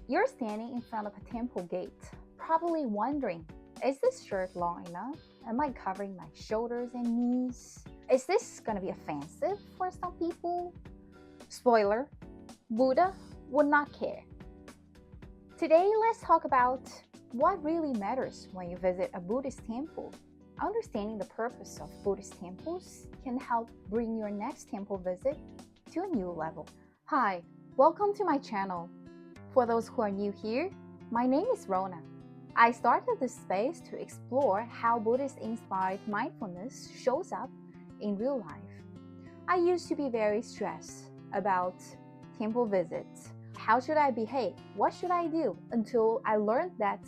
You're standing in front of a temple gate, probably wondering, is this shirt long enough? Am I covering my shoulders and knees? Is this gonna be offensive for some people? Spoiler, Buddha would not care. Today, let's talk about what really matters when you visit a Buddhist temple. Understanding the purpose of Buddhist temples can help bring your next temple visit to a new level. Hi, welcome to my channel. For those who are new here, my name is Rona. I started this space to explore how Buddhist-inspired mindfulness shows up in real life. I used to be very stressed about temple visits. How should I behave? What should I do? Until I learned that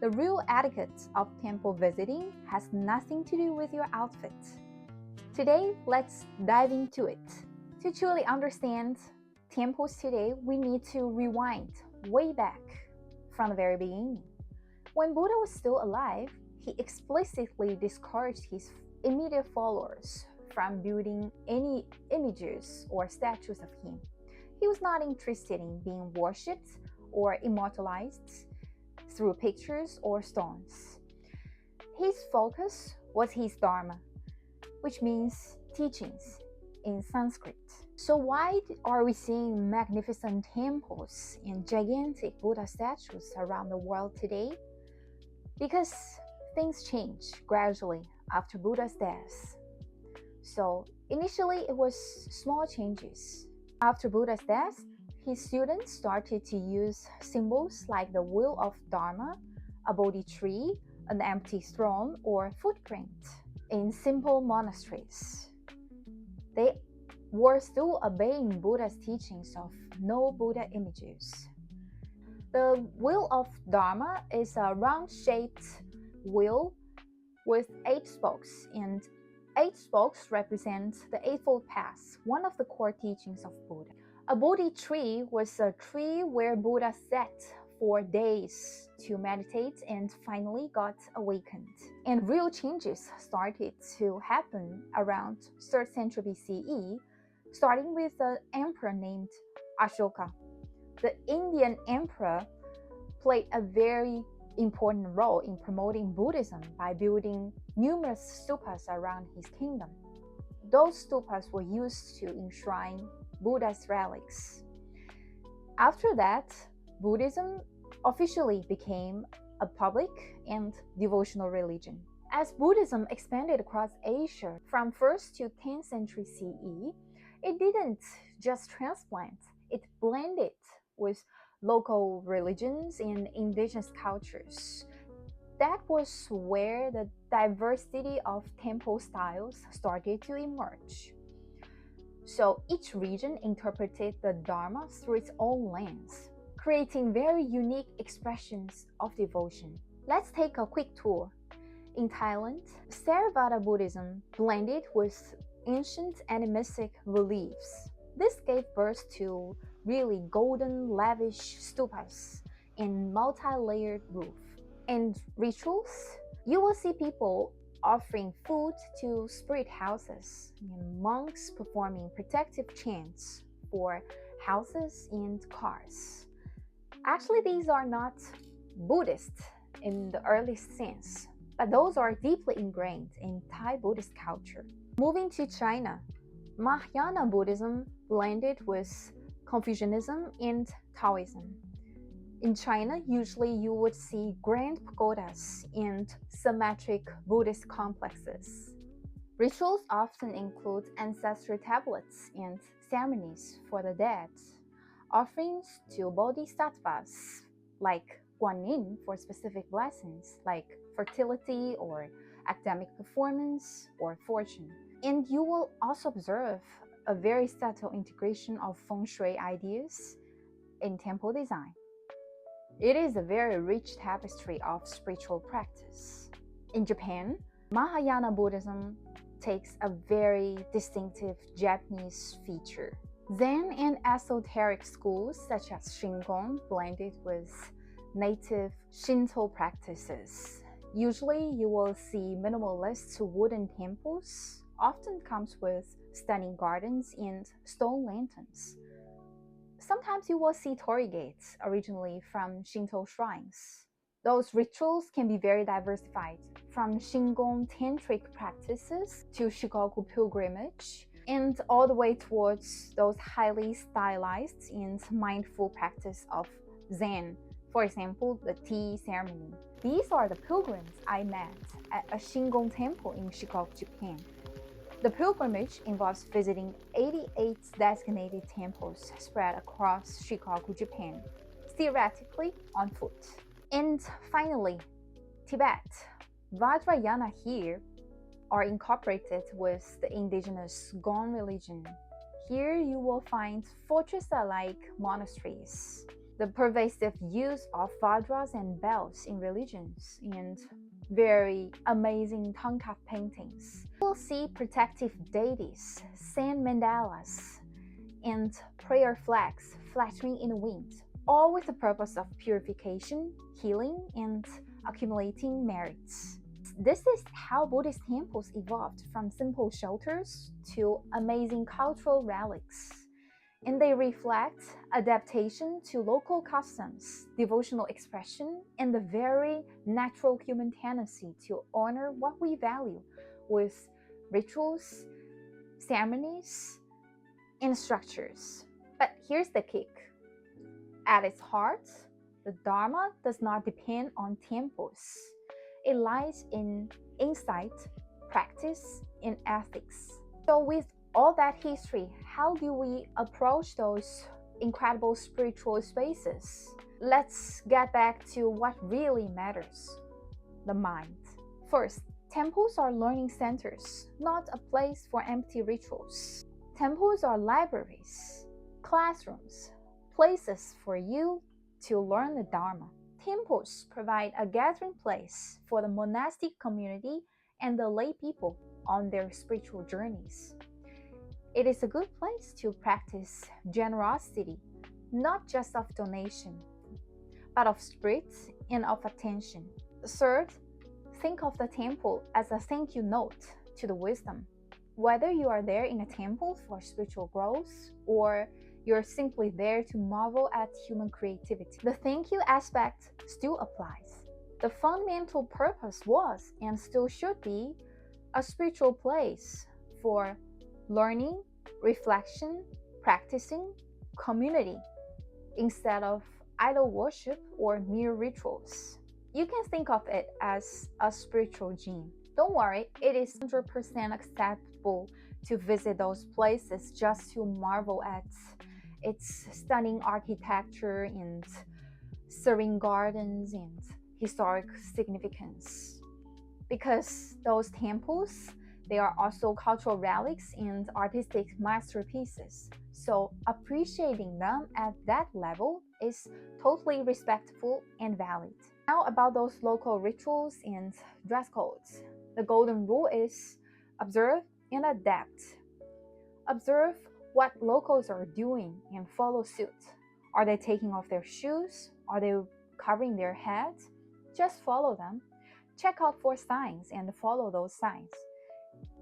the real etiquette of temple visiting has nothing to do with your outfit. Today, let's dive into it. To truly understand temples today, we need to rewind way back from the very beginning. When Buddha was still alive, he explicitly discouraged his immediate followers from building any images or statues of him. He was not interested in being worshipped or immortalized through pictures or stones. His focus was his Dharma, which means teachings in Sanskrit. So why are we seeing magnificent temples and gigantic Buddha statues around the world today? Because things change gradually after Buddha's death. So initially it was small changes. After Buddha's death, his students started to use symbols like the wheel of Dharma, a Bodhi tree, an empty throne, or footprint in simple monasteries. They were still obeying Buddha's teachings of no Buddha images. The wheel of Dharma is a round-shaped wheel with 8 spokes, and 8 spokes represent the Eightfold Path, one of the core teachings of Buddha. A Bodhi tree was a tree where Buddha sat for days to meditate and finally got awakened. And real changes started to happen around 3rd century BCE, starting with an emperor named Ashoka. The Indian emperor played a very important role in promoting Buddhism by building numerous stupas around his kingdom. Those stupas were used to enshrine Buddha's relics. After that, Buddhism officially became a public and devotional religion. As Buddhism expanded across Asia from 1st to 10th century CE, it didn't just transplant, it blended with local religions and indigenous cultures. That was where the diversity of temple styles started to emerge. So each region interpreted the Dharma through its own lens, creating very unique expressions of devotion. Let's take a quick tour. In Thailand, Theravada Buddhism blended with ancient animistic beliefs. This gave birth to really golden, lavish stupas and multi-layered roof. And rituals, you will see people offering food to spirit houses and monks performing protective chants for houses and cars. Actually, these are not Buddhist in the earliest sense, but those are deeply ingrained in Thai Buddhist culture. Moving to China, Mahayana Buddhism blended with Confucianism and Taoism. In China, usually you would see grand pagodas and symmetric Buddhist complexes. Rituals often include ancestral tablets and ceremonies for the dead, offerings to bodhisattvas like Guanyin for specific blessings like fertility or academic performance or fortune. And you will also observe a very subtle integration of feng shui ideas in temple design. It is a very rich tapestry of spiritual practice. In Japan, Mahayana Buddhism takes a very distinctive Japanese feature. Zen and esoteric schools such as Shingon blended with native Shinto practices. Usually you will see minimalist wooden temples, often comes with stunning gardens and stone lanterns. Sometimes you will see torii gates originally from Shinto shrines. Those rituals can be very diversified, from Shingon tantric practices to Shikoku pilgrimage, and all the way towards those highly stylized and mindful practice of Zen. For example, the tea ceremony. These are the pilgrims I met at a Shingon temple in Shikoku, Japan. The pilgrimage involves visiting 88 designated temples spread across Shikoku, Japan, theoretically on foot. And finally, Tibet. Vajrayana here are incorporated with the indigenous Gon religion. Here you will find fortress-like monasteries, the pervasive use of Vajras and bells in religions, and very amazing tongue-carved paintings. You will see protective deities, sand mandalas, and prayer flags fluttering in the wind, all with the purpose of purification, healing, and accumulating merits. This is how Buddhist temples evolved from simple shelters to amazing cultural relics. And they reflect adaptation to local customs, devotional expression, and the very natural human tendency to honor what we value with rituals, ceremonies, and structures. But here's the kick. At its heart, the Dharma does not depend on temples. It lies in insight, practice, and ethics. So with all that history, how do we approach those incredible spiritual spaces? Let's get back to what really matters, the mind. First, temples are learning centers, not a place for empty rituals. Temples are libraries, classrooms, places for you to learn the Dharma. Temples provide a gathering place for the monastic community and the lay people on their spiritual journeys. It is a good place to practice generosity, not just of donation, but of spirit and of attention. Third, think of the temple as a thank you note to the wisdom. Whether you are there in a temple for spiritual growth or you're simply there to marvel at human creativity, the thank you aspect still applies. The fundamental purpose was and still should be a spiritual place for learning, reflection, practicing, community, instead of idol worship or mere rituals. You can think of it as a spiritual gym. Don't worry, it is 100% acceptable to visit those places just to marvel at its stunning architecture and serene gardens and historic significance. Because those temples, they are also cultural relics and artistic masterpieces. So appreciating them at that level is totally respectful and valid. Now about those local rituals and dress codes. The golden rule is observe and adapt. Observe what locals are doing and follow suit. Are they taking off their shoes? Are they covering their heads? Just follow them. Check out for signs and follow those signs.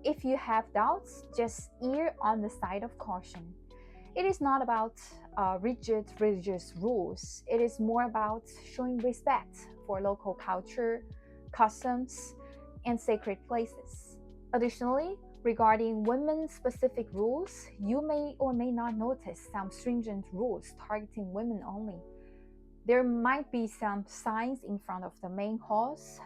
If you have doubts, just err on the side of caution. It is not about rigid religious rules. It is more about showing respect for local culture, customs, and sacred places. Additionally, regarding women-specific rules, you may or may not notice some stringent rules targeting women only. There might be some signs in front of the main halls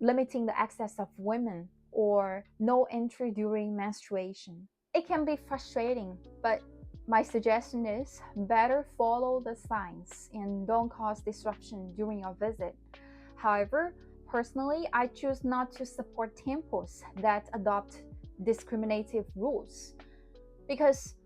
limiting the access of women or no entry during menstruation. It can be frustrating, but my suggestion is better follow the signs and don't cause disruption during your visit. However, personally, I choose not to support temples that adopt discriminative rules because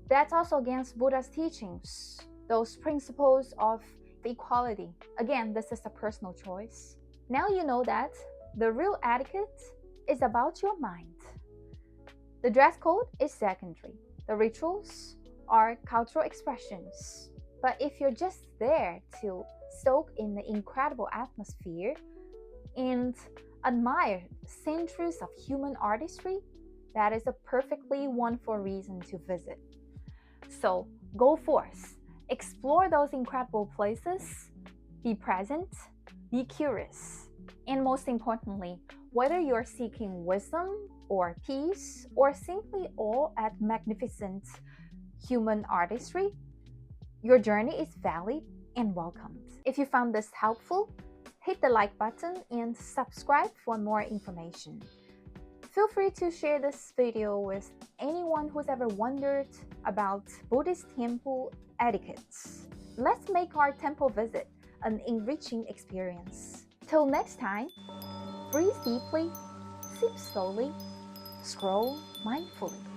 that's also against Buddha's teachings, those principles of equality. Again, this is a personal choice. Now you know that the real etiquette is about your mind. The dress code is secondary. The rituals are cultural expressions. But if you're just there to soak in the incredible atmosphere and admire centuries of human artistry, that is a perfectly wonderful reason to visit. So Go forth, explore those incredible places, be present, be curious. And most importantly, whether you're seeking wisdom or peace or simply awe at magnificent human artistry, your journey is valid and welcomed. If you found this helpful, hit the like button and subscribe for more information. Feel free to share this video with anyone who's ever wondered about Buddhist temple etiquettes. Let's make our temple visit an enriching experience. Till next time, breathe deeply, sip slowly, scroll mindfully.